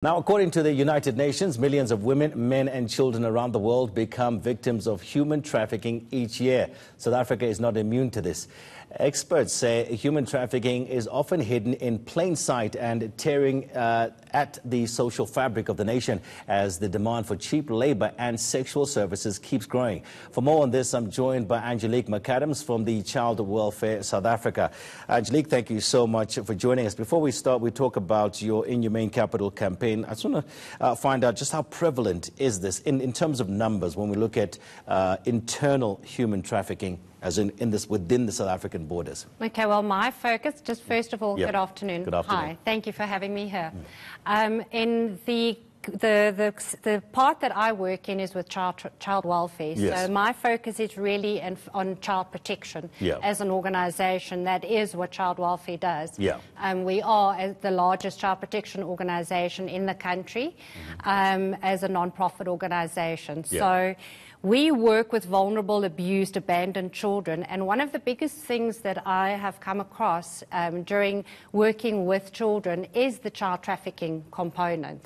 Now, according to the United Nations, millions of women, men and children around the world become victims of human trafficking each year. South Africa is not immune to this. Experts say human trafficking is often hidden in plain sight and tearing at the social fabric of the nation as the demand for cheap labor and sexual services keeps growing. For more on this, I'm joined by Angelique McAdams from the Child Welfare South Africa. Angelique, thank you so much for joining us. Before we start, we talk about your In-Humane Capital campaign. I just want to find out just how prevalent is this in terms of numbers when we look at internal human trafficking, as within the South African borders. Okay, well, my focus, just first of all, Good afternoon. Good afternoon. Hi, thank you for having me here. In the part that I work in is with child welfare. Yes. So my focus is really on child protection as an organisation. That is what child welfare does. We are the largest child protection organisation in the country as a non-profit organisation. So we work with vulnerable, abused, abandoned children, and one of the biggest things that I have come across during working with children is the child trafficking component.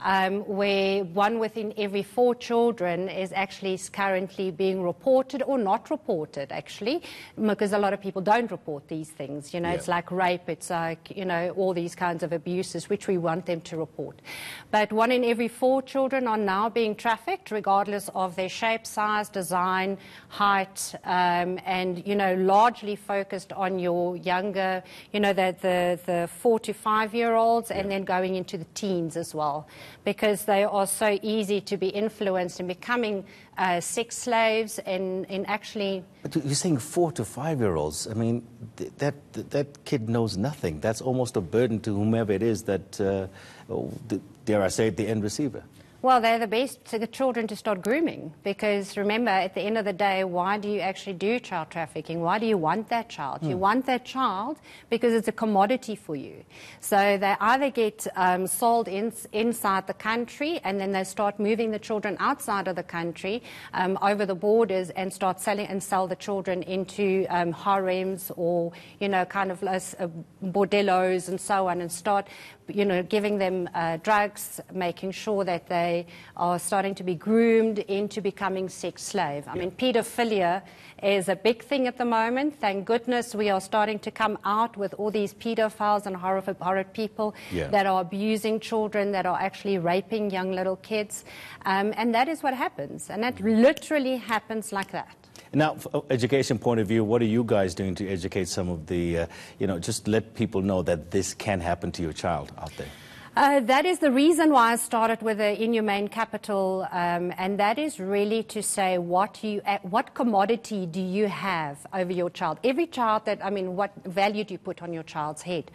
Where one within every 4 children is actually currently being reported or not reported, actually, because a lot of people don't report these things. You know, it's like rape, it's like, you know, all these kinds of abuses, which we want them to report. But 1 in every 4 children are now being trafficked, regardless of their shape, size, design, height, and, you know, largely focused on your younger, you know, the 4 to 5-year-olds, and then going into the teens as well, because they are so easy to be influenced in becoming sex slaves and actually... But you're saying 4 to 5-year-olds. I mean, that kid knows nothing. That's almost a burden to whomever it is that, dare I say it, the end receiver. Well, they're the best to the children to start grooming, because remember, at the end of the day, why do you actually do child trafficking? Why do you want that child? You want that child because it's a commodity for you. So they either get sold inside the country, and then they start moving the children outside of the country over the borders and start selling and sell the children into harems or, you know, kind of bordellos and so on, and start, you know, giving them drugs, making sure that they are starting to be groomed into becoming sex slave. I mean, pedophilia is a big thing at the moment. Thank goodness we are starting to come out with all these pedophiles and horrid people that are abusing children, that are actually raping young little kids. And that is what happens. And that literally happens like that. Now, from an education point of view, what are you guys doing to educate some of the, you know, just let people know that this can happen to your child out there? That is the reason why I started with the In-Humane Capital, and that is really to say what commodity do you have over your child? Every child that, I mean, what value do you put on your child's head?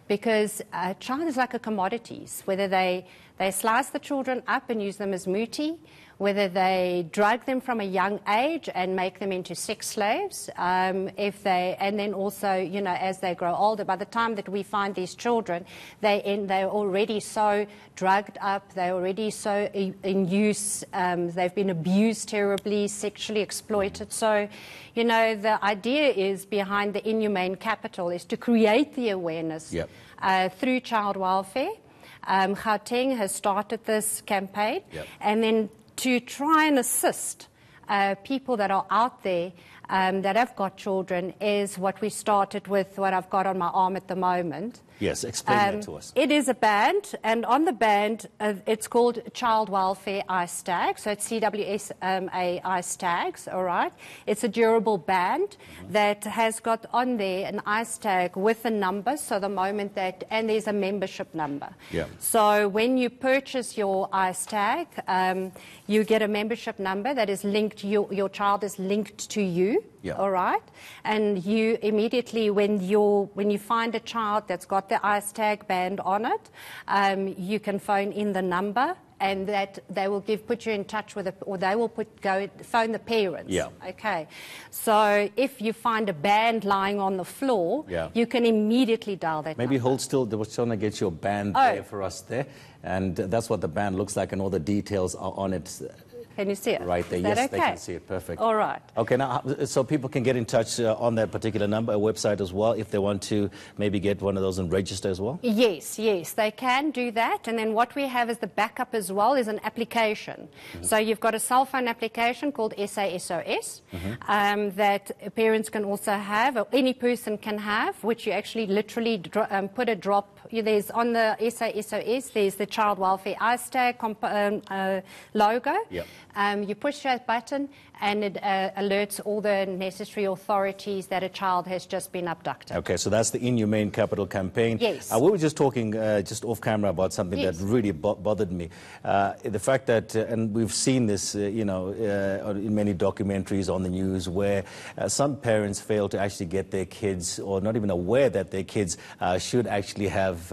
Because a child is like a commodity. Whether they slice the children up and use them as muti, whether they drug them from a young age and make them into sex slaves, and then also, you know, as they grow older, by the time that we find these children, they're already so drugged up, they're already so in use, they've been abused terribly, sexually exploited. So, you know, the idea is behind the In-Humane Capital is to create the awareness through child welfare. Gauteng has started this campaign, and then to try and assist people that are out there that have got children is what we started with, what I've got on my arm at the moment. Yes, explain that to us. It is a band, and on the band, it's called Child Welfare Ice Tags, so it's CWSA Ice Tags, all right? It's a durable band that has got on there an ice tag with a number, so the moment that, and there's a membership number. So when you purchase your ice tag, you get a membership number that is linked, your child is linked to you. All right, and you immediately, when you find a child that's got the ice tag band on it, you can phone in the number, and that they will put you in touch with or they will phone the parents. Okay, so if you find a band lying on the floor, you can immediately dial that. Maybe number. Hold still. They were trying to get your band there for us there, and that's what the band looks like, and all the details are on it. Can you see it? Right there. Yes, they can see it. Perfect. All right. Okay, now, so people can get in touch on that particular number, a website as well, if they want to maybe get one of those and register as well? Yes, they can do that. And then what we have as the backup as well is an application. So you've got a cell phone application called SASOS that parents can also have, or any person can have, which you actually literally put a drop. There's on the SASOS, there's the Child Welfare iStag logo. Yep. You push that button and it alerts all the necessary authorities that a child has just been abducted. Okay, so that's the Inhumane Capital campaign. Yes. We were just talking just off camera about something that really bothered me. The fact that, and we've seen this, in many documentaries on the news where some parents fail to actually get their kids, or not even aware that their kids should actually have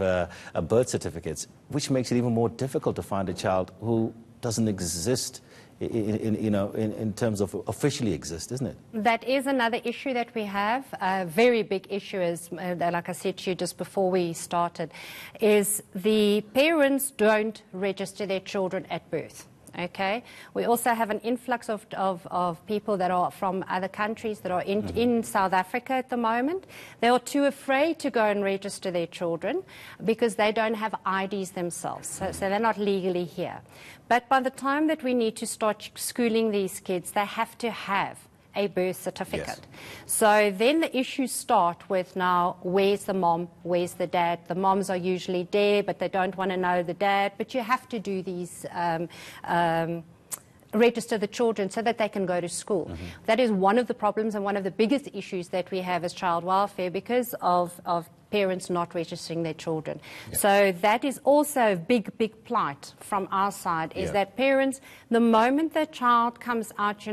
birth certificates, which makes it even more difficult to find a child who doesn't exist in terms of officially exist, isn't it? That is another issue that we have. A very big issue is, like I said to you just before we started, is the parents don't register their children at birth. Okay. We also have an influx of people that are from other countries that are in South Africa at the moment. They are too afraid to go and register their children because they don't have IDs themselves. So they're not legally here. But by the time that we need to start schooling these kids, they have to have a birth certificate. Yes. So then the issues start with now, where's the mom, where's the dad? The moms are usually there, but they don't want to know the dad. But you have to do these, register the children so that they can go to school. That is one of the problems and one of the biggest issues that we have as child welfare because of parents not registering their children. Yeah. So that is also a big plight from our side, is that parents, the moment their child comes out,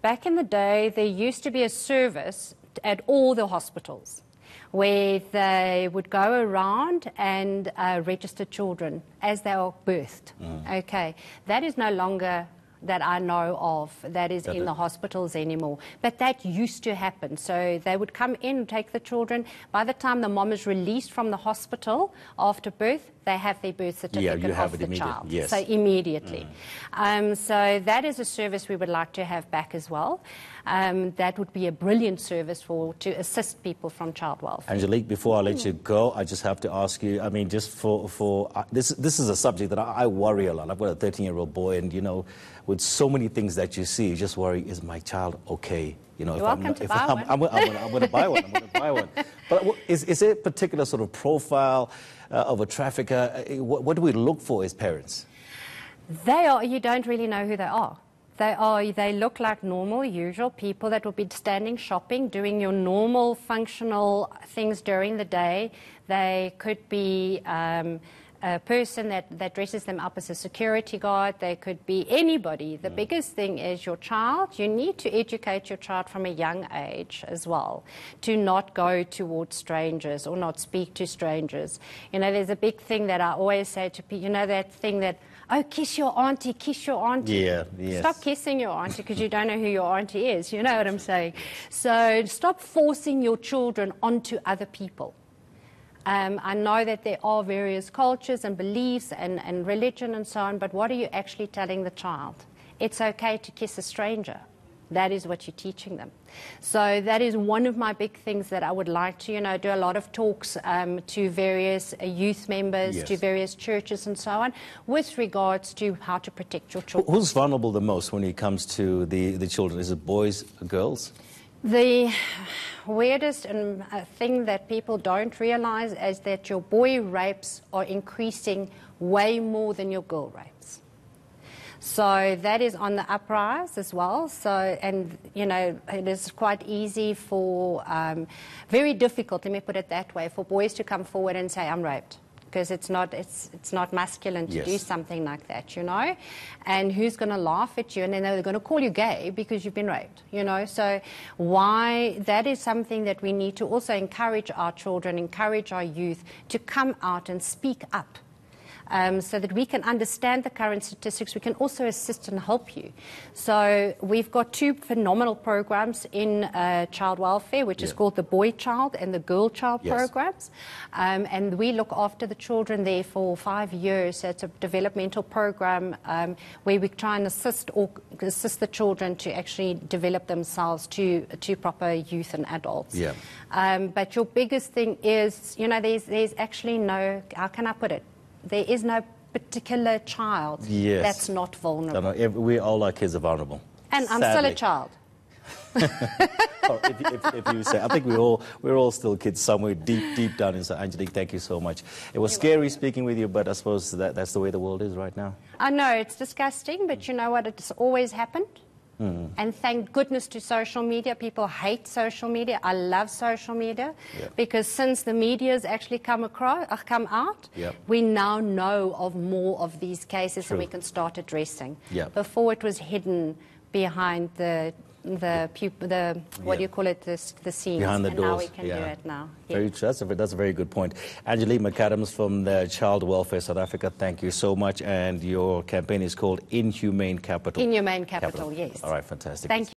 back in the day, there used to be a service at all the hospitals where they would go around and register children as they are birthed. Okay, that is no longer that I know of that is in the hospitals anymore. But that used to happen. So they would come in and take the children. By the time the mom is released from the hospital after birth, they have their birth certificate of the child. Yes. So immediately. So that is a service we would like to have back as well. That would be a brilliant service to assist people from child welfare. Angelique, before I let you go, I just have to ask you, I mean, just for this is a subject that I worry a lot. I've got a 13-year-old boy, and, with so many things that you see, you just worry, is my child okay? You're welcome to buy one. I'm going to buy one. I'm going to buy one. But is there a particular sort of profile of a trafficker? What do we look for as parents? You don't really know who they are. They look like normal, usual people that will be standing shopping, doing your normal functional things during the day. They could be a person that dresses them up as a security guard. They could be anybody. The biggest thing is your child. You need to educate your child from a young age as well to not go towards strangers or not speak to strangers. There's a big thing that I always say to people, that thing that, oh, kiss your auntie, kiss your auntie. Yeah, yes. Stop kissing your auntie because you don't know who your auntie is. You know what I'm saying? So stop forcing your children onto other people. I know that there are various cultures and beliefs and religion and so on, but what are you actually telling the child? It's okay to kiss a stranger. That is what you're teaching them. So that is one of my big things that I would like to, do a lot of talks to various youth members, to various churches and so on, with regards to how to protect your children. Who's vulnerable the most when it comes to the children? Is it boys or girls? The weirdest thing that people don't realize is that your boy rapes are increasing way more than your girl rapes. So that is on the uprise as well. So, and it is quite easy for, very difficult, let me put it that way, for boys to come forward and say, I'm raped. Because it's not masculine to do something like that, And who's going to laugh at you? And then they're going to call you gay because you've been raped, So that is something that we need to also encourage our children, encourage our youth to come out and speak up. so that we can understand the current statistics. We can also assist and help you. So we've got 2 phenomenal programs in child welfare, which is called the Boy Child and the Girl Child programs. And we look after the children there for 5 years. So it's a developmental program where we try and assist the children to actually develop themselves to proper youth and adults. Yeah. But your biggest thing is, you know, there's actually no, how can I put it? There is no particular child that's not vulnerable. No, all our kids are vulnerable. And I'm still a child. if you say, I think we're all still kids somewhere deep down inside. Angelique, thank you so much. It was scary speaking with you, but I suppose that's the way the world is right now. I know, it's disgusting, but you know what? It's always happened. And thank goodness to social media. People hate social media. I love social media because since the media has actually come out, we now know of more of these cases and we can start addressing. Before it was hidden behind the what do you call it, the scenes. Behind the and doors. now we can do it now. Very true. That's a very good point. Angelique McAdams from the Child Welfare South Africa, thank you so much. And your campaign is called Inhumane Capital. Inhumane Capital, yes. All right, fantastic. Thank you.